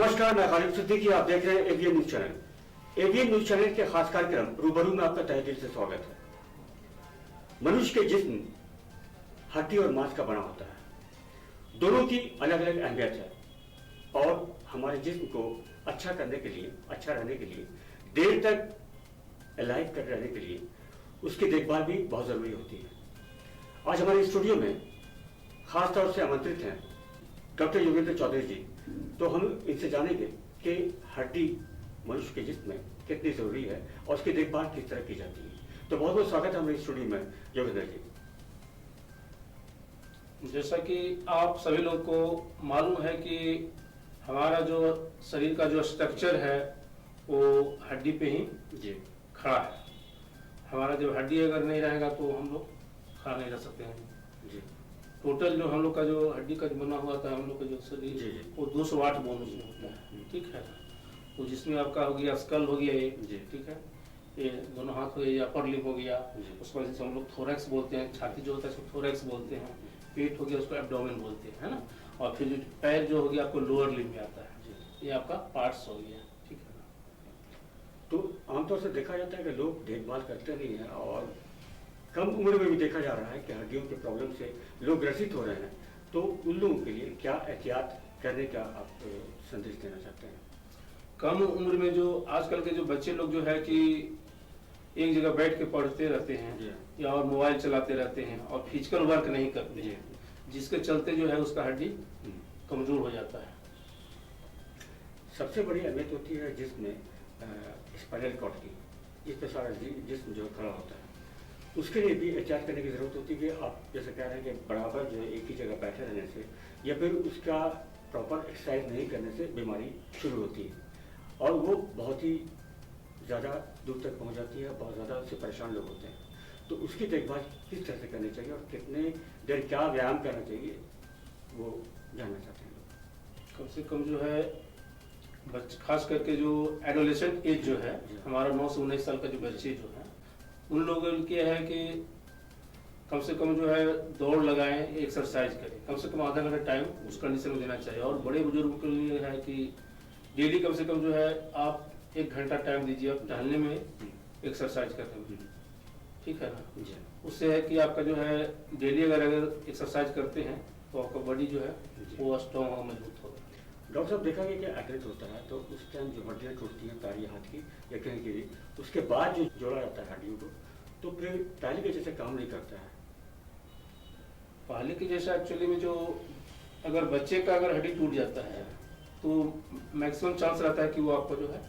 नमस्कार, मैं खालिद सिद्दीकी। आप देख रहे हैं AVN news channel. AVN news channel के खास कार्यक्रम रूबरू में आपका तहे दिल से स्वागत है। मनुष्य के जिस्म हड्डी और मांस का बना होता है। दोनों की अलग अलग अहमियत है और हमारे जिस्म को अच्छा करने के लिए, अच्छा रहने के लिए, देर तक अलाइव कर रहने के लिए उसकी देखभाल भी बहुत जरूरी होती है। आज हमारे स्टूडियो में खास तौर से आमंत्रित हैं डॉक्टर योगेंद्र चौधरी जी। तो हम इनसे जानेंगे कि हड्डी मनुष्य के जिस्म में कितनी जरूरी है और उसकी देखभाल किस तरह की जाती है। तो बहुत बहुत स्वागत है हमारे स्टूडियो में योगेंद्र जी। जैसा कि आप सभी लोग को मालूम है कि हमारा जो शरीर का जो स्ट्रक्चर है वो हड्डी पे ही जी खड़ा है। हमारा जब हड्डी अगर नहीं रहेगा तो हम लोग खड़ा नहीं रह सकते हैं। जी टोटल जो हम लोग का जो हड्डी का जो बना हुआ था, हम लोग का जो जी, शरीर जी। वो 208 बोन उसमें होता है। ठीक है, तो जिसमें आपका हो गया स्कल हो गया ये, जी। ठीक है, ये दोनों हाथ हो गया, अपर लिम्ब हो गया, जी। उसके बाद जैसे हम लोग थोरैक्स बोलते हैं, छाती जो होता है उसको थोरैक्स बोलते हैं, पेट हो गया उसको एब्डोमेन बोलते हैं, है ना। और फिर जो पैर जो हो गया आपको लोअर लिम्ब में आता है, ये आपका पार्ट्स हो गया। ठीक है ना। तो आमतौर से देखा जाता है कि लोग देखभाल करते नहीं हैं और कम उम्र में भी देखा जा रहा है कि हड्डियों के प्रॉब्लम से लोग ग्रसित हो रहे हैं। तो उन लोगों के लिए क्या एहतियात करने का आप संदेश देना चाहते हैं? कम उम्र में जो आजकल के जो बच्चे लोग जो है कि एक जगह बैठ के पढ़ते रहते हैं या और मोबाइल चलाते रहते हैं और फिजिकल वर्क नहीं करते हैं, जिसके चलते जो है उसका हड्डी कमजोर हो जाता है। सबसे बड़ी अहमियत होती है जिसमें स्पाइनल कॉर्ड की, इस पे सारा जिस्म जो खड़ा होता है, उसके लिए भी एहतियात करने की जरूरत होती है कि आप जैसे कह रहे हैं कि बराबर जो है एक ही जगह बैठे रहने से या फिर उसका प्रॉपर एक्सरसाइज नहीं करने से बीमारी शुरू होती है और वो बहुत ही ज़्यादा दूर तक पहुंच जाती है। बहुत ज़्यादा उससे परेशान लोग होते हैं। तो उसकी देखभाल किस तरह से करनी चाहिए और कितने देर क्या व्यायाम करना चाहिए वो जानना चाहते हैं लोग। कम से कम जो है खास करके जो एडोलेसेंट एज जो है, हमारा 9 से 19 साल का जो बच्चे जो है, उन लोगों के है कि कम से कम जो है दौड़ लगाएं, एक्सरसाइज करें, कम से कम आधा घंटा टाइम उस कंडीशन में देना चाहिए। और बड़े बुजुर्गों के लिए है कि डेली कम से कम जो है आप 1 घंटा टाइम दीजिए टहलने में, एक्सरसाइज करने में। ठीक है ना। उससे है कि आपका जो है डेली अगर एक्सरसाइज करते हैं तो आपका बॉडी जो है वो स्ट्रॉन्ग और मजबूत होगा। डॉक्टर साहब, देखा गया कि एक्सीडेंट होता है तो उस टाइम जो हड्डियाँ टूटती हैं पैर या हाथ की या कहीं की भी, उसके बाद जो जोड़ा जाता है हड्डियों को, तो फिर पहले के जैसे काम नहीं करता है। पहले के जैसा एक्चुअली में जो अगर बच्चे का अगर हड्डी टूट जाता है तो मैक्सिमम चांस रहता है कि वो आपको जो है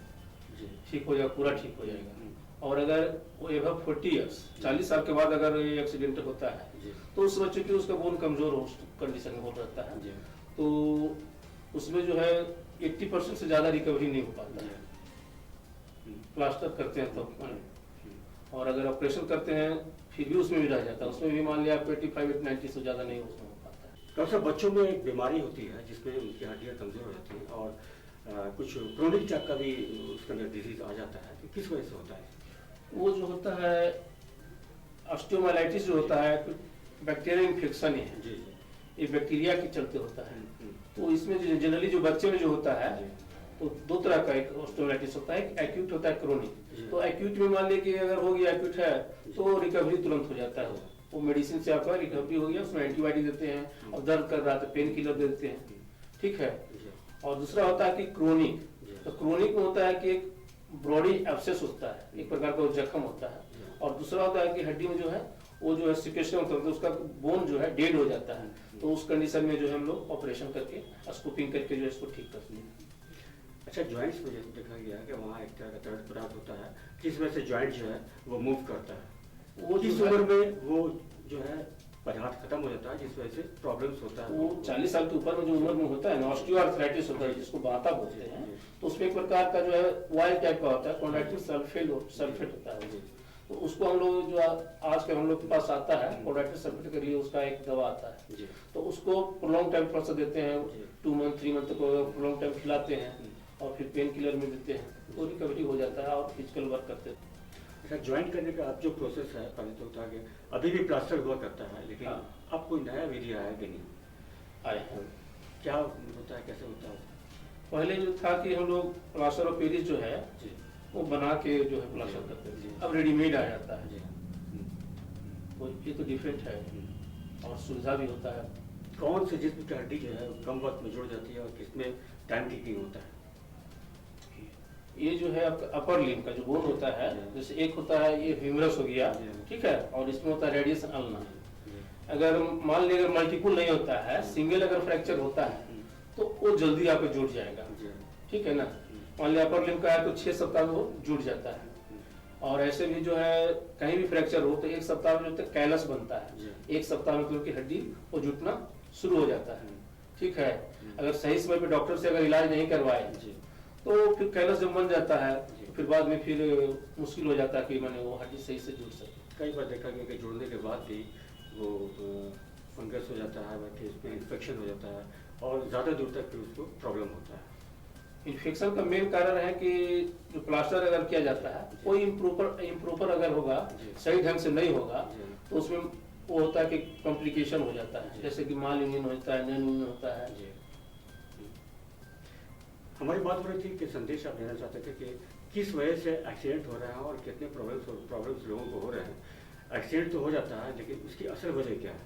ठीक हो जाएगा, पूरा ठीक हो जाएगा। और अगर वो एबव 40 ईयर्स 40 साल के बाद अगर ये एक्सीडेंट होता है तो उस बच्चे की उसका बोन कमजोर हो कंडीशन में हो रहता है, तो उसमें जो है 80% से ज्यादा रिकवरी नहीं हो पाता है। प्लास्टर करते हैं तो, और अगर ऑपरेशन करते हैं फिर भी उसमें भी रह जाता है, उसमें भी मान लिया 85-90 से ज्यादा नहीं उसमें हो पाता है। डॉक्टर साहब, बच्चों में एक बीमारी होती है जिसमें उनकी हड्डियाँ कमजोर हो जाती हैं और कुछ क्रोनिक टाइप का भी उसके अंदर डिजीज आ जाता है। तो किस वजह से होता है? वो जो होता है ऑस्टियोमाइलाइटिस जो होता है बैक्टीरियल इन्फेक्शन है, ये बैक्टीरिया के चलते होता है। तो इसमें जनरली जो बच्चे में जो होता है तो 2 तरह का एक ऑस्टियोमाइलाइटिस होता है, एक एक्यूट होता है, क्रोनिक। तो एक्यूट में मान लीजिए कि अगर हो गया एक्यूट है तो रिकवरी तुरंत हो जाता है, वो मेडिसिन से आपका रिकवरी हो गया, उसमें एंटीबायोटिक देते हैं और दर्द कर रहा तो पेन किलर देते हैं। ठीक है। और दूसरा होता है कि क्रोनिक, तो क्रोनिक में होता है कि एक ब्रॉडी एब्सेस होता है, एक प्रकार का जख्म होता है। और दूसरा होता है कि हड्डी में जो है वो जो है सिकेशन होता है, तो उसका बोन जो है डेड हो जाता है। तो उस कंडीशन में जो है हम लोग ऑपरेशन करके स्कूपिंग करके जो है इसको ठीक करते हैं। अच्छा, ज्वाइंट्स में जैसे देखा गया है कि वहाँ एक तरह का दर्द पदार्थ होता है जिस वजह से ज्वाइंट जो है वो मूव करता है। वो किस उम्र में वो जो है पदार्थ खत्म हो जाता है जिस वजह से प्रॉब्लम्स होता है? वो 40 साल के ऊपर में जो उम्र में होता है ना, ऑस्टियोआर्थराइटिस होता है जिसको बाता बोलते हैं, तो उसमें एक प्रकार का जो है वाइल टाइप का होता है, कॉन्ड्राइटिव सल्फेट होता है। तो उसको हम लोग जो आज के हम लोग के पास आता है कॉन्ड्राइटिव सल्फेट के लिए उसका एक दवा आता है, तो उसको प्रोलॉन्ग टाइम पर से देते हैं, 2 मंथ 3 मंथ तक प्रोलॉन्ग टाइम खिलाते हैं और फिर पेन किलर में देते हैं, तो रिकवरी हो जाता है और फिजिकल वर्क करते हैं। अच्छा, ज्वाइंट करने का अब जो प्रोसेस है, पहले तो होता है अभी भी प्लास्टर हुआ करता है, लेकिन अब कोई नया विधि आया कि नहीं आया है? क्या होता है, कैसे होता है? पहले जो था कि हम लोग प्लास्टर ऑफ पेरिस जो है जी वो बना के जो है प्लास्टर करते जी। थे, अब रेडीमेड आ जाता है। जी तो ये तो डिफरेंट है और सुविधा भी होता है। कौन से जिस्म की हड्डी जो है वो कम वक्त में जुड़ जाती है और किसमें टाइम टेकिंग होता है? ये जो है आपका अपर लिम्ब का जो बोन होता है, जी। जैसे एक होता है ये ह्यूमरस हो गया, जी। ठीक है, और इसमें होता है रेडियस अल्ना। जी अगर मान लीजिए अगर मल्टीपल नहीं होता है, सिंगल अगर फ्रैक्चर होता है तो वो जल्दी आपको जुड़ जाएगा, जी ठीक है ना। मान लिया अपर लिम्ब का है तो 6 सप्ताह में वो जुड़ जाता है। और ऐसे भी जो है कहीं भी फ्रैक्चर हो तो 1 सप्ताह में जो तक कैलस बनता है, जी। 1 सप्ताह में मतलब की हड्डी वो जुटना शुरू हो जाता है, ठीक है। अगर सही समय पे डॉक्टर से अगर इलाज नहीं करवाए जी तो फिर कैलस जब बन जाता है जी। तो फिर बाद में फिर मुश्किल हो जाता है कि मैंने वो हड्डी सही से जुड़ सके। कई बार देखा गया कि जुड़ने के बाद भी वो फंगस हो जाता है, बाकी इसमें इन्फेक्शन हो जाता है और ज़्यादा दूर तक फिर उसको प्रॉब्लम होता है। इन्फेक्शन का मेन कारण है कि जो प्लास्टर अगर किया जाता है कोई इम्प्रॉपर अगर होगा, जी। सही ढंग से नहीं होगा जी। तो उसमें वो होता है कि कॉम्प्लिकेशन हो जाता है, जी। जैसे कि माल यूनियन होता है, नन यूनियन होता है। जी हमारी बात हो रही थी कि संदेश आप देना चाहते थे कि किस वजह से एक्सीडेंट हो रहा है और कितने प्रॉब्लम्स लोगों को हो रहे हैं। एक्सीडेंट तो हो जाता है लेकिन उसकी असल वजह क्या है,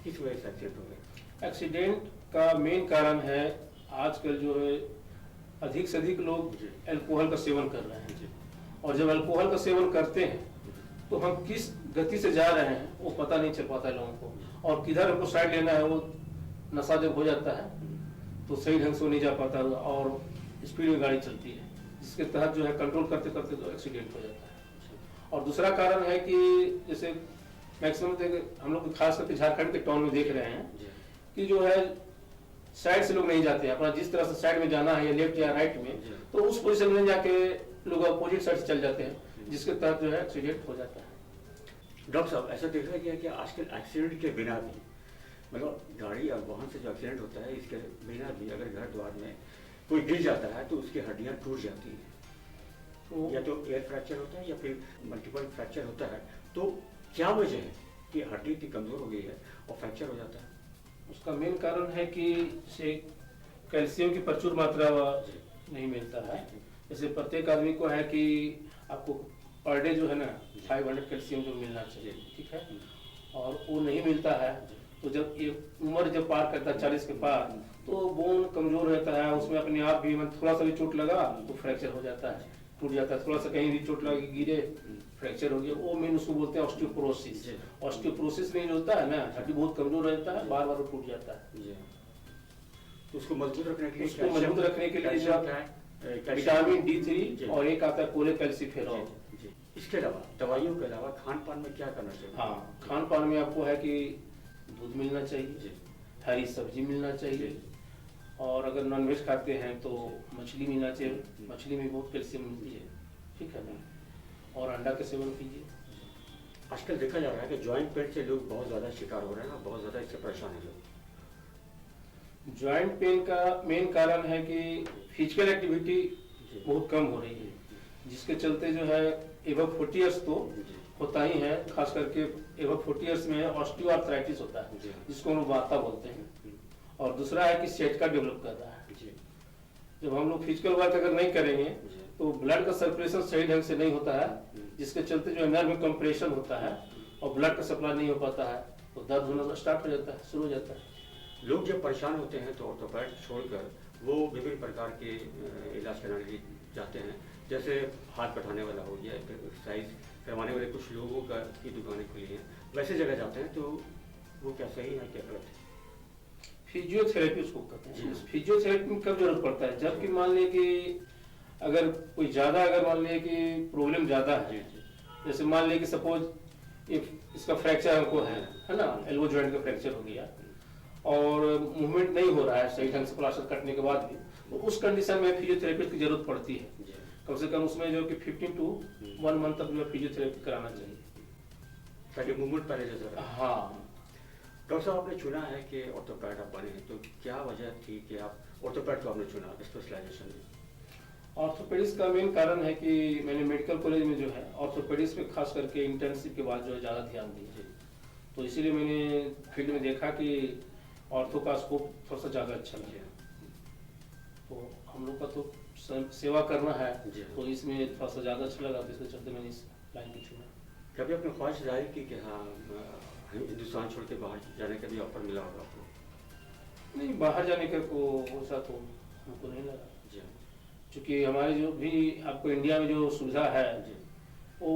किस वजह से एक्सीडेंट हो रहे हैं? एक्सीडेंट का मेन कारण है आजकल जो है अधिक से अधिक लोग जी। अल्कोहल का सेवन कर रहे हैं, जी और जब अल्कोहल का सेवन करते हैं तो हम किस गति से जा रहे हैं वो पता नहीं चल पाता है लोगों को, और किधर हमको साइड लेना है वो नशा जब हो जाता है तो सही ढंग से वो नहीं जा पाता और स्पीड में गाड़ी चलती है, जिसके तहत जो है कंट्रोल करते करते तो एक्सीडेंट हो जाता है। और दूसरा कारण है कि जैसे मैक्सिमम हम लोग खास करके झारखंड के टाउन में देख रहे हैं जी कि जो है साइड से लोग नहीं जाते हैं, अपना जिस तरह से साइड में जाना है या लेफ्ट या राइट में, जी। तो उस पोजीशन में जाके लोग अपोजिट साइड से चल जाते हैं, जिसके तहत जो है एक्सीडेंट हो जाता है। डॉक्टर साहब ऐसा देखा गया कि आजकल एक्सीडेंट के बिना भी, मतलब गाड़ी और वाहन से जो एक्सीडेंट होता है इसके बिना भी अगर घर द्वार में कोई गिर जाता है तो उसकी हड्डियां टूट जाती हैं, तो या तो एयर फ्रैक्चर होता है या फिर मल्टीपल फ्रैक्चर होता है। तो क्या वजह है कि हड्डी इतनी कमजोर हो गई है और फ्रैक्चर हो जाता है? उसका मेन कारण है कि जैसे कैल्शियम की प्रचुर मात्रा नहीं मिलता है। जैसे प्रत्येक आदमी को है कि आपको पर डे जो है ना 500 कैल्शियम जो मिलना चाहिए, ठीक है, और वो नहीं मिलता है। तो जब ये उम्र जब पार करता है 40 के पार तो बोन कमजोर रहता है, उसमें अपने आप भी थोड़ा सा भी चोट लगा तो फ्रैक्चर हो जाता है, टूट जाता है, थोड़ा सा कहीं भी चोट लगा गिरे फ्रैक्चर हो गया, वो मेन उसको बोलते हैं ऑस्टियोपोरोसिस। ऑस्टियोपोरोसिस में जो होता है ना हड्डी बहुत कमजोर रहता है, बार बार वो टूट जाता है। जी। तो उसको मजबूत रखने के लिए उसको मजबूत रखने के लिए जो विटामिन D3 और एक आता है कोलेकैल्सिफेरॉल। जी। इसके अलावा दवाइयों के अलावा खान पान में क्या करना चाहिए? हाँ, खान पान में आपको है कि दूध मिलना जी। चाहिए, हरी सब्जी मिलना चाहिए, और अगर नॉनवेज खाते हैं तो मछली मिलना चाहिए, मछली में बहुत कैल्शियम मिलती है, ठीक है ना, और अंडा का सेवन कीजिए। आजकल देखा जा रहा है कि जॉइंट पेन से लोग बहुत ज़्यादा शिकार हो रहे हैं और बहुत ज़्यादा इससे परेशान हैं लोग। जॉइंट पेन का मेन कारण है कि फिजिकल एक्टिविटी बहुत कम हो रही है, जिसके चलते जो है एबव 40 इयर्स तो होता ही है, खास करके एबव 40 इयर्स में ऑस्टियोआर्थराइटिस होता है, जिसको हम लोग वाता बोलते हैं। और दूसरा है कि सेट का डेवलप कर रहा है। जब हम लोग फिजिकल वर्क अगर नहीं करेंगे तो ब्लड का सर्कुलेशन सही ढंग से नहीं होता है, जिसके चलते जो है नर्व में कंप्रेशन होता है और ब्लड का सप्लाई नहीं हो पाता है, तो दर्द होना स्टार्ट हो जाता है, शुरू हो जाता है। लोग जब परेशान होते हैं तो ऑर्थोपेड छोड़कर वो विभिन्न प्रकार के इलाज कराने के लिए जाते हैं, जैसे हाथ बैठाने वाला हो गया, एक्सरसाइज करवाने वाले कुछ लोगों का की दुकानें खुली हैं, वैसे जगह जाते हैं, तो वो क्या सही है क्या गलत है? फिजियोथेरेपी उसको कहते हैं। फिजियोथेरेपी में कब जरूरत पड़ता है? जबकि मान लिया कि अगर कोई ज्यादा अगर मान लिया कि प्रॉब्लम ज्यादा है, जैसे मान लिया कि सपोज इसका फ्रैक्चर हमको है ना, एल्बो जॉइंट का फ्रैक्चर हो गया और मूवमेंट नहीं हो रहा है सही ढंग से प्लास्टर कटने के बाद भी, तो उस कंडीशन में फिजियोथेरेपी की जरूरत पड़ती है। कम से कम उसमें जो कि 15 to 1 मंथ तक जो फिजियोथेरेपी कराना चाहिए, ताकि मूवमेंट पहले जैसा। हाँ। डॉक्टर साहब, आपने चुना है कि ऑर्थोपेड आप बने हैं, तो क्या वजह थी कि आप ऑर्थोपेड को आपने चुना स्पेशलाइजेशन में? ऑर्थोपेडिक्स का मेन कारण है कि मैंने मेडिकल कॉलेज में जो है ऑर्थोपेडिक्स पे खास करके इंटर्नशिप के बाद जो है ज़्यादा ध्यान दिया, तो इसीलिए मैंने फील्ड में देखा कि ऑर्थो का स्कोप थोड़ा सा ज़्यादा अच्छा लगा। तो हम लोग का तो सेवा करना है, जी। तो इसमें थोड़ा सा ज़्यादा अच्छा लगा, तो इसके चलते मैंने इस लाइन को चुना। कभी अपने ख्वाहिश जाहिर की कि हाँ हिंदुस्तान छोड़ के बाहर जाने का भी ऑफर मिला होगा आपको? नहीं, बाहर जाने का को वैसा तो हमको नहीं लगा, जी क्योंकि हमारे जो भी आपको इंडिया में जो सुविधा है जी वो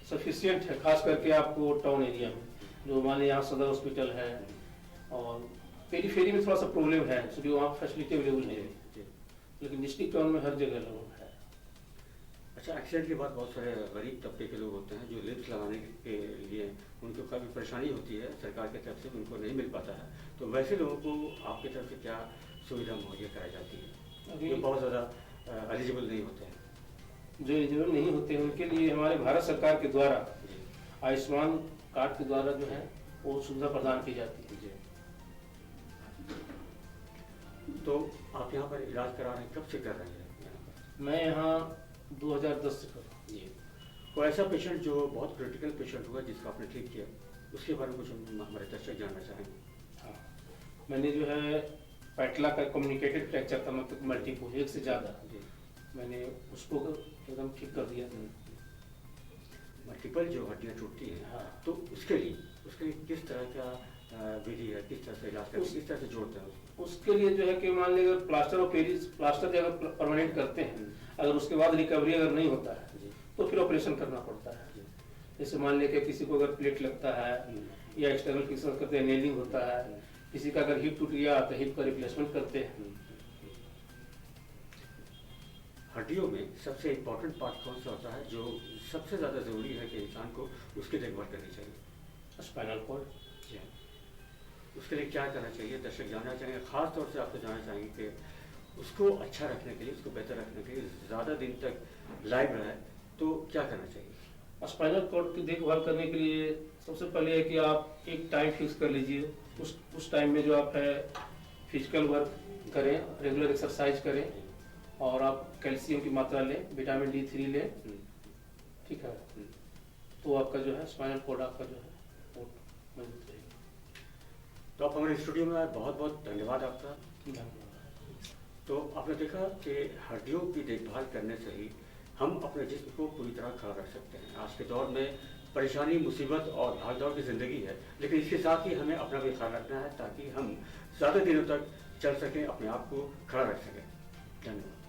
सफिशियंट है, खास करके आपको टाउन एरिया में, जो हमारे यहाँ सदर हॉस्पिटल है, और पेरीफेरी में थोड़ा सा प्रॉब्लम है क्योंकि वहाँ फैसिलिटी अवेलेबल नहीं है, जी। लेकिन डिस्ट्रिक्ट टाउन में हर जगह लोग है। अच्छा, एक्सीडेंट के बाद बहुत सारे गरीब तबके के लोग होते हैं जो लिफ्ट लगाने के लिए उनको काफ़ी परेशानी होती है, सरकार की तरफ से उनको नहीं मिल पाता है, तो वैसे लोगों को आपकी तरफ से क्या सुविधा मुहैया कराई जाती है अभी जो बहुत ज़्यादा एलिजिबल नहीं होते हैं? जो एलिजिबल नहीं होते हैं उनके लिए हमारे भारत सरकार के द्वारा जी आयुष्मान कार्ड के द्वारा जो है वो सुविधा प्रदान की जाती है। जी। तो आप यहाँ पर इलाज करा रहे हैं, कब से कर रहे हैं यहाँ पर? मैं यहाँ 2010 से कर रहा हूँ। जी। कोई ऐसा पेशेंट जो बहुत क्रिटिकल पेशेंट हुआ जिसका आपने ठीक किया, उसके बारे में कुछ हमारे दर्शक जानना चाहेंगे? हाँ, मैंने जो है पैटला का कम्युनिकेटेड फ्रैक्चर था, मतलब मल्टीपल एक से ज़्यादा, जी। मैंने उसको एकदम ठीक कर दिया। मल्टीपल जो हड्डियाँ टूटती हैं, हाँ। तो उसके लिए किस तरह का विधि है, किस तरह से इलाज करते हैं, किस तरह से जोड़ते हैं उसको? उसके लिए जो है कि मान लीजिए अगर प्लास्टर और पेरिस प्लास्टर अगर परमानेंट करते हैं, अगर उसके बाद रिकवरी अगर नहीं होता है जी तो फिर ऑपरेशन करना पड़ता है। जी जैसे मान लीजिए कि किसी को अगर प्लेट लगता है या एक्सटर्नल फिक्सर करते हैं, नेलिंग होता है, किसी का अगर हिप टूट गया तो हिप का रिप्लेसमेंट करते हैं। हड्डियों में सबसे इम्पोर्टेंट पार्ट कौन सा होता है जो सबसे ज़्यादा ज़रूरी है कि इंसान को उसकी देखभाल करनी चाहिए? Spinal cord. जी। उसके लिए क्या करना चाहिए, दर्शक जानना चाहेंगे, खास तौर से आपको जानना चाहेंगे कि उसको अच्छा रखने के लिए, उसको बेहतर रखने के लिए, ज़्यादा दिन तक लाइव रहे तो क्या करना चाहिए? स्पाइनल कॉर्ड की देखभाल करने के लिए सबसे पहले है कि आप एक टाइम फिक्स कर लीजिए, उस टाइम में जो आप है फिजिकल वर्क करें, रेगुलर एक्सरसाइज करें, और आप कैल्शियम की मात्रा लें, विटामिन D3 लें, ठीक है, तो आपका जो है स्पाइनल कॉर्ड आपका जो है वो मजबूत रहेगा। तो आप हमारे स्टूडियो में आए, बहुत बहुत धन्यवाद आपका। धन्यवाद। तो आपने देखा कि हड्डियों की देखभाल करने से ही हम अपने जिस्म को पूरी तरह खड़ा रख सकते हैं। आज के दौर में परेशानी, मुसीबत और भागदौड़ की ज़िंदगी है, लेकिन इसके साथ ही हमें अपना भी ख्याल रखना है ताकि हम ज़्यादा दिनों तक चल सकें, अपने आप को खड़ा रख सकें। धन्यवाद।